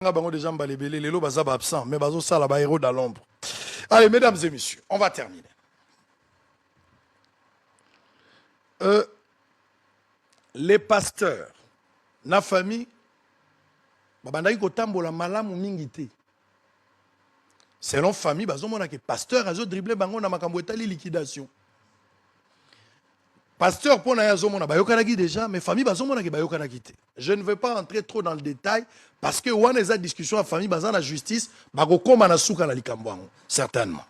Déjà les lots absents, mais ça là-bas héros dans l'ombre. Allez, mesdames et messieurs, on va terminer. Les pasteurs, na famille, babandaki kotambola malamu mingité. Selon famille, bazomona ke pasteur azo dribbler bango na makambo etali liquidation. Pasteur pour na yazomona bayokanaki déjà, mais famille bazomona ke bayokanaki te. Je ne veux pas entrer trop dans le détail parce que wana eza discussion à famille bazana la justice bakokoma na suka na likambo yango certainement.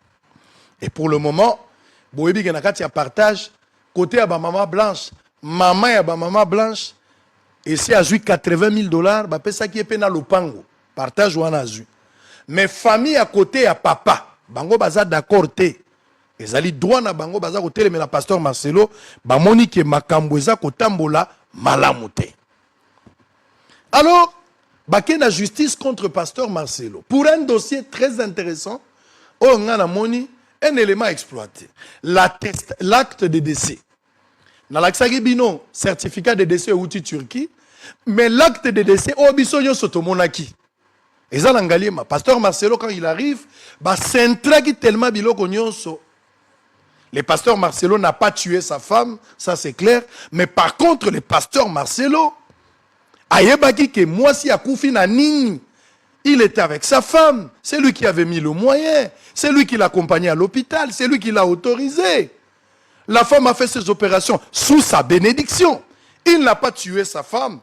Et pour le moment, boyebi ke na kati ya partage côté ya ba maman blanche, maman ya ba maman blanche et c'est a joué $80,000 ba pesa ki epe na lopango. Partage wana azui. Mais famille à côté ya papa, bango baza d'accord te. Ezali droit na bango baza ko telemela pasteur Marcelo, ba moni ke makambo eza kotambola malamu te. Alors, baké na justice contre pasteur Marcelo pour un dossier très intéressant, on a moni un élément exploité. L'acte de décès. Na laksaki bino certificat de décès outil Turquie, mais l'acte de décès obiso yo sotomonaki. Et ça l'angalima, pasteur Marcelo quand il arrive, ba sentraki tellement biloko nyonso. Le pasteur Marcelo n'a pas tué sa femme, ça c'est clair, mais par contre le pasteur Marcelo ayebaki que moi si akufi na nini, il était avec sa femme, c'est lui qui avait mis le moyen, c'est lui qui l'accompagnait à l'hôpital, c'est lui qui l'a autorisé. La femme a fait ses opérations sous sa bénédiction. Il n'a pas tué sa femme,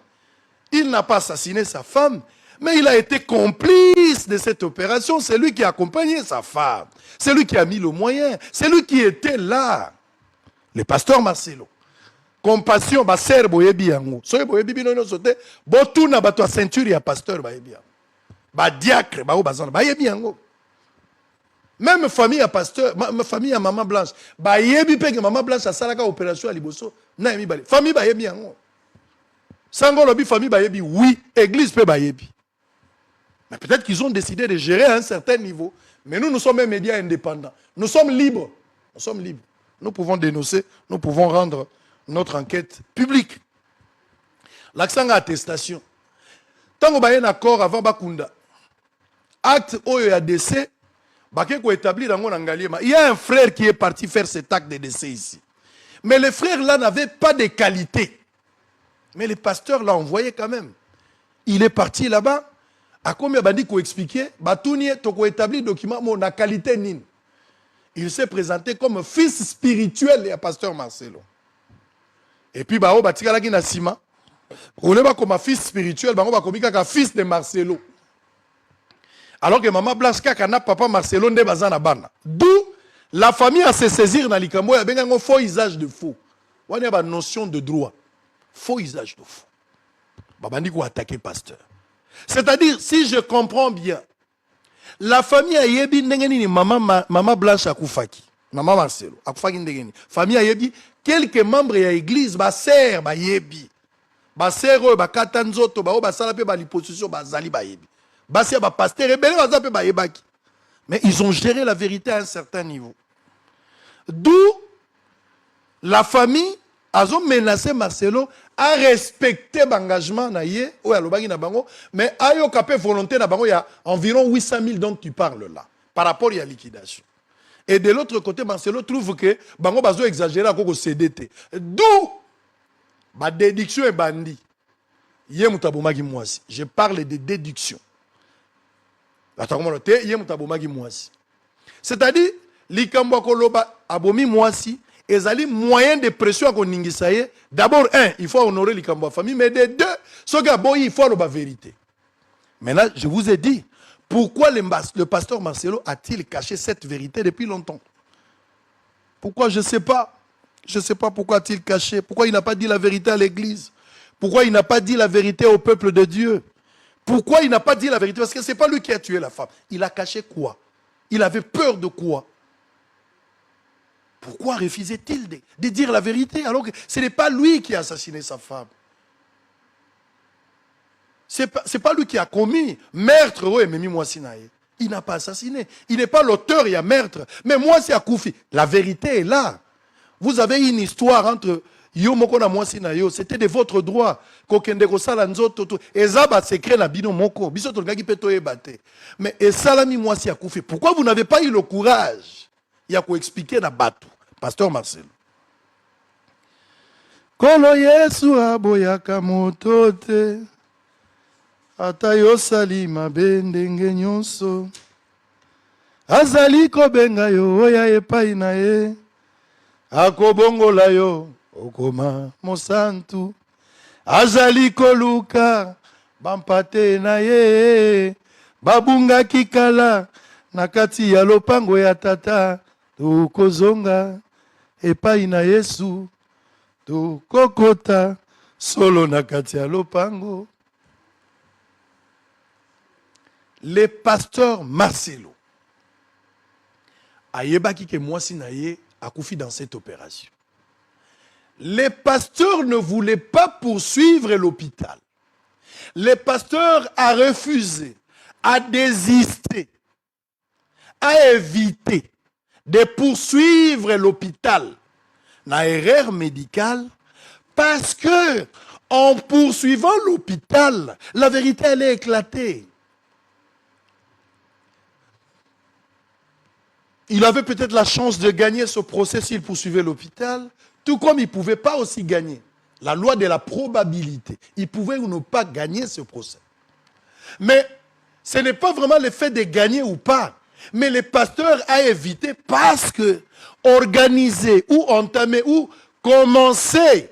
il n'a pas assassiné sa femme, mais il a été complice de cette opération. C'est lui qui a accompagné sa femme. C'est lui qui a mis le moyen. C'est lui qui était là. Le pasteur Marcelo. Compassion, ba ser boyebi yango. Soye boyebi bino no sote, botuna bato a ceinture ya pasteur bayebi yango. Ba diacre, ba bazana, bayebi yango. Même famille à pasteur, famille à maman blanche, bayebi pe que maman blanche a salaka opération à liboso, na yemi bale. Famille bayebi yango. Sango lobi famille bayebi, oui, église pe bayebi. Mais peut-être qu'ils ont décidé de gérer à un certain niveau. Mais nous, nous sommes un média indépendant. Nous sommes libres. Nous sommes libres. Nous pouvons dénoncer, nous pouvons rendre notre enquête publique. L'accent à attestation. Tant qu'on a un accord avant Bakunda, acte oyo décès, il y a un frère qui est parti faire cet acte de décès ici. Mais le frère là n'avait pas de qualité. Mais le pasteur l'a envoyé quand même. Il est parti là-bas. À combien bandi ko expliquer, batounie toko établi document mon na qualité nine. Il s'est présenté comme fils spirituel de pasteur Marcelo. Et puis bao batika la na sima. On est comme fils spirituel, bango ba komika ka fils de Marcelo. Alors que maman Blanche kaka na papa Marcelo nde bazana bana. D'où la famille a se saisir na likambo ya benga ngo faux usage de faux. Wana ba notion de droit. Faux usage de faux. Babandi ko attaquer pasteur. C'est-à-dire, si je comprends bien, la famille a yebi ndengeni maman Blanche akufaki, maman Marcelo akufaki ndengeni. Famille a yebi quelques membres de l'église ba ser ba yebi. Ba ser ba katanzoto ba ba sala pe ba liposition ba zali ba yebi. Ba ser ba pasteur rebelle ba zape ba yebaki. Mais ils ont géré la vérité à un certain niveau. D'où la famille a menacé Marcelo à respecter l'engagement mais a eu capé volonté il y a environ 800 000 dont tu parles là par rapport à la liquidation. Et de l'autre côté, Marcelo trouve que bango bazo exagéré à cause de CDT. D'où ma déduction est bandit. Je parle de déduction. C'est-à-dire, likambo koloba abomi mwasi ezali moyen de pression qu'on ningisaye. D'abord, il faut honorer les cambo famille, mais de deux, ce gars, il faut la vérité. Maintenant, je vous ai dit, pourquoi le pasteur Marcelo a-t-il caché cette vérité depuis longtemps? Pourquoi? Je ne sais pas. Je ne sais pas pourquoi a-t-il caché. Pourquoi il n'a pas dit la vérité à l'église? Pourquoi il n'a pas dit la vérité au peuple de Dieu? Pourquoi il n'a pas dit la vérité? Parce que ce n'est pas lui qui a tué la femme. Il a caché quoi? Il avait peur de quoi? Pourquoi refusait-il de dire la vérité alors que ce n'est pas lui qui a assassiné sa femme? Ce n'est pas lui qui a commis meurtre. Il n'a pas assassiné. Il n'est pas l'auteur, il y a meurtre. Mais moi, c'est Akoufi. La vérité est là. Vous avez une histoire entre Yo moko na mwasi na yo, c'était de votre droit. Kokende ko sala nzoto to. Eza ba secret na bino moko. Biso to ngaki peto ebate. Mais esalami mwasi akufi. Pourquoi vous n'avez pas eu le courage ya ko expliquer na batu? Pasteur Marcel. Kolo Yesu aboyaka moto te. Ata yo sali mabe ndenge nyonso. Azali kobenga yo oya epai na ye. Akobongola yo okoma mosantu. Azali koluka bampate na ye. Babunga kikala na kati ya lopango ya tata. Tukozonga epai na Yesu. Tukokota solo na kati ya lopango. Le pasteur Marcelo ayebaki ke mwasi na ye akufi dans cette opération. Les pasteurs ne voulaient pas poursuivre l'hôpital. Le pasteur a refusé, a désisté, a évité de poursuivre l'hôpital dans erreur médicale parce que en poursuivant l'hôpital, la vérité elle est éclatée. Il avait peut-être la chance de gagner ce procès s'il poursuivait l'hôpital, tout comme il ne pouvait pas aussi gagner. La loi de la probabilité. Il pouvait ou ne pas gagner ce procès. Mais ce n'est pas vraiment le fait de gagner ou pas. Mais le pasteur a évité parce que organiser ou entamer ou commencer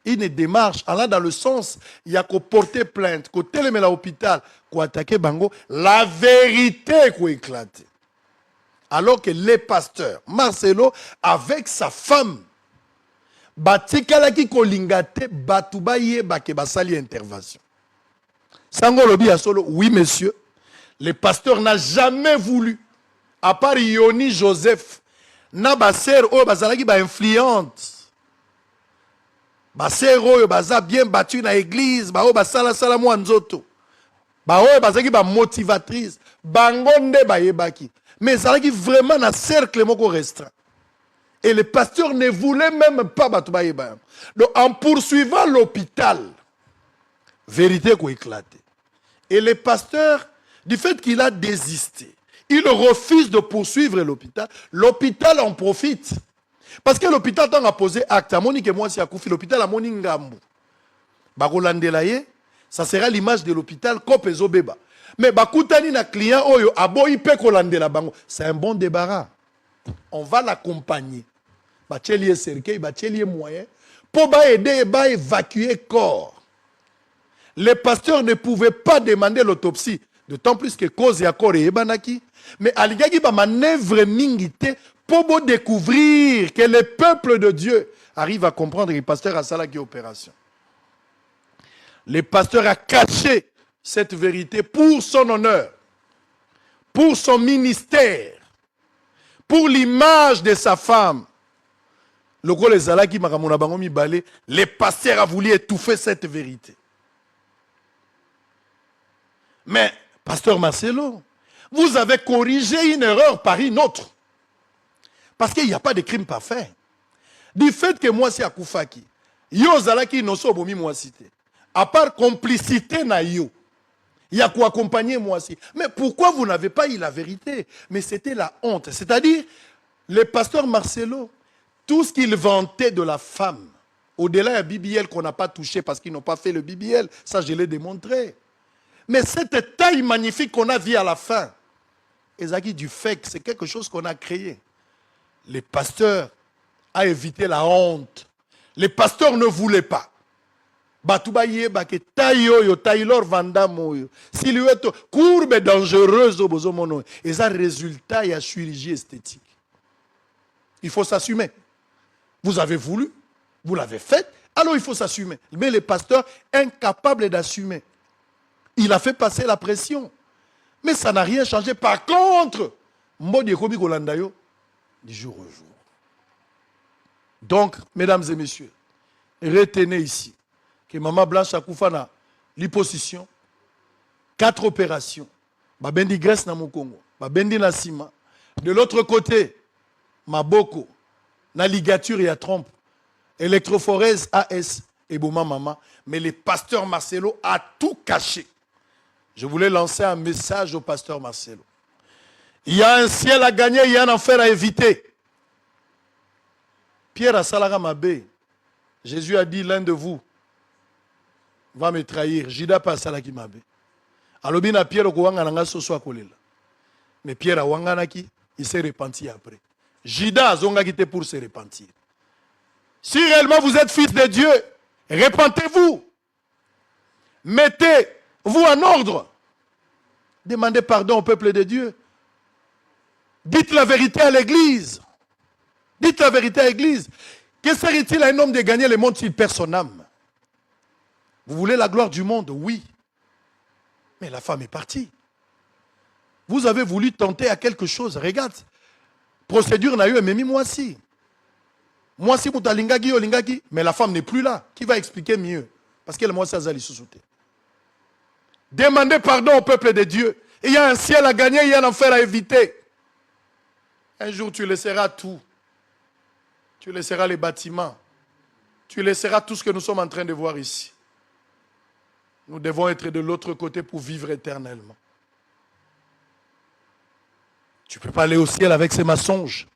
une démarche allant dans le sens, il y a qu'à porter plainte, qu'à télémer à l'hôpital, qu'à attaquer Bango, la vérité qu'à éclater. Alors que les pasteurs, Marcelo, avec sa femme, Batikalaki kolingate, Batoubaye, Bakebasali intervention. Sango lobi solo, oui monsieur, le pasteur n'a jamais voulu, à part Yoni Joseph, na baser oyo bazalaki ba influente. Baser oyo baza bien battu na église, ba oyo basala sala mwa nzoto. Ba oyo bazalaki ba motivatrice, bangonde bayebaki. Mais ça qui vraiment un cercle restreint. Et le pasteur ne voulait même pas battre. Donc en poursuivant l'hôpital, vérité qui éclaté. Et le pasteur, du fait qu'il a désisté, il refuse de poursuivre l'hôpital. L'hôpital en profite. Parce que l'hôpital a posé acte. L'hôpital a moni ngambu. Ça sera l'image de l'hôpital Kopezo Beba. Mais bakutani na client oyo aboyi pe kolandela bango, c'est un bon débarras. On va l'accompagner. Bachelier cercueil, bachelier moyen pour aider et évacuer corps. Les pasteurs ne pouvaient pas demander l'autopsie, d'autant plus que cause ya corps et banaki, mais aligaki ba manœuvre mingité pour découvrir que le peuple de Dieu arrive à comprendre que le pasteur a salaki opération. Le pasteur a caché cette vérité pour son honneur, pour son ministère, pour l'image de sa femme. Le gros les alaki makamona bango mi balé, le pasteur a voulu étouffer cette vérité. Mais, pasteur Marcelo, vous avez corrigé une erreur par une autre. Parce qu'il n'y a pas de crime parfait. Du fait que moi c'est Akoufaki, yo zalaki no so bomi moi cité. À part complicité na yo. Il y a quoi accompagner moi aussi. Mais pourquoi vous n'avez pas eu la vérité? Mais c'était la honte. C'est-à-dire, le pasteur Marcelo, tout ce qu'il vantait de la femme, au-delà du BBL qu'on n'a pas touché parce qu'ils n'ont pas fait le BBL, ça je l'ai démontré. Mais cette taille magnifique qu'on a vue à la fin, Ezaki du fait que c'est quelque chose qu'on a créé. Le pasteur a évité la honte. Les pasteurs ne voulaient pas. Batoubaye bake tayo Taylor Vandamoyo silhouette courbe dangereuse au bozomono et ça résultat y a chirurgie esthétique. Il faut s'assumer. Vous avez voulu, vous l'avez fait, alors il faut s'assumer. Mais le pasteur incapable d'assumer. Il a fait passer la pression. Mais ça n'a rien changé. Par contre, Mbodi Ekobi Golandayo du jour au jour. Donc, mesdames et messieurs, retenez ici que Maman Blanche Akoufana, l'hyposition, 4 opérations, Babendi Grèce na Mokongo, Babendi na Sima. De l'autre côté, Maboko, na ligature et à trompe. Electroforez AS et Bouma Maman. Mais le pasteur Marcelo a tout caché. Je voulais lancer un message au pasteur Marcelo. Il y a un ciel à gagner, il y a un enfer à éviter. Pierre a Salaga Mabé. Jésus a dit, l'un de vous va me trahir. Jida pas Salaki Mabé. Alobina Pierre Okouanga Nanga Soso Akolela. Mais Pierre a Wanganaki, il s'est repenti après. Jida a Zonga quitté pour se repentir. Si réellement vous êtes fils de Dieu, repentez-vous. Mettez-vous en ordre. Demandez pardon au peuple de Dieu. Dites la vérité à l'église. Dites la vérité à l'église. Que serait-il à un homme de gagner le monde s'il perd son âme? Vous voulez la gloire du monde? Oui. Mais la femme est partie. Vous avez voulu tenter à quelque chose. Regarde. Procédure n'a eu, mais moi aussi. Moi si Lingagi, mais la femme n'est plus là. Qui va expliquer mieux? Parce qu'elle moi ça zali sous. Demandez pardon au peuple de Dieu. Il y a un ciel à gagner, il y a un enfer à éviter. Un jour tu laisseras tout. Tu laisseras les bâtiments. Tu laisseras tout ce que nous sommes en train de voir ici. Nous devons être de l'autre côté pour vivre éternellement. Tu ne peux pas aller au ciel avec ces mensonges.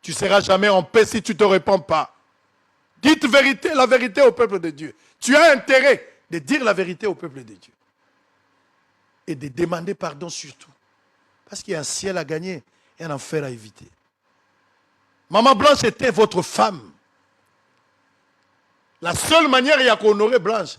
Tu ne seras jamais en paix si tu ne te répands pas. Dites la vérité au peuple de Dieu. Tu as intérêt de dire la vérité au peuple de Dieu. Et de demander pardon surtout. Parce qu'il y a un ciel à gagner et un enfer à éviter. Maman Blanche était votre femme. La seule manière, il y a qu'on honorer Blanche,